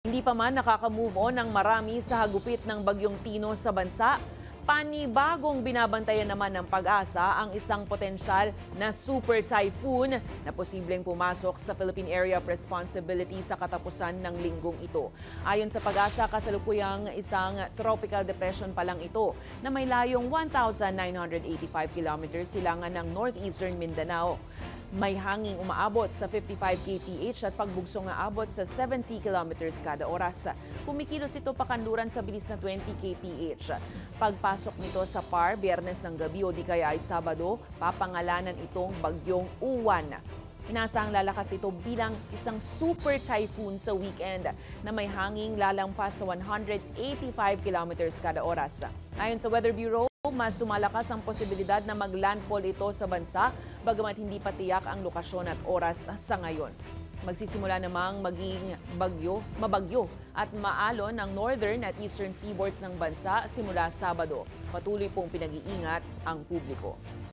Hindi pa man nakaka-move on ang marami sa hagupit ng Bagyong Tino sa bansa. Panibagong binabantayan naman ng Pag-asa ang isang potensyal na super typhoon na posibleng pumasok sa Philippine Area of Responsibility sa katapusan ng linggong ito. Ayon sa Pag-asa, kasalukuyang isang tropical depression pa lang ito na may layong 1,985 kilometers silangan ng northeastern Mindanao. May hanging umaabot sa 55 kph at pagbugsong aabot sa 70 kilometers kada oras. Kumikilos ito pakanluran sa bilis na 20 kph. Pagpasok nito sa PAR, Biyernes ng gabi o di kaya ay Sabado, papangalanan itong Bagyong Uwan. Inaasahang lalakas ito bilang isang super typhoon sa weekend na may hanging lalampas sa 185 kilometers kada oras. Ayon sa Weather Bureau, mas lumalakas ang posibilidad na maglandfall ito sa bansa, bagamat hindi pa tiyak ang lokasyon at oras sa ngayon. Magsisimula namang maging mabagyo at maalon ang northern at eastern seaboards ng bansa simula Sabado. Patuloy pong pinag-iingat ang publiko.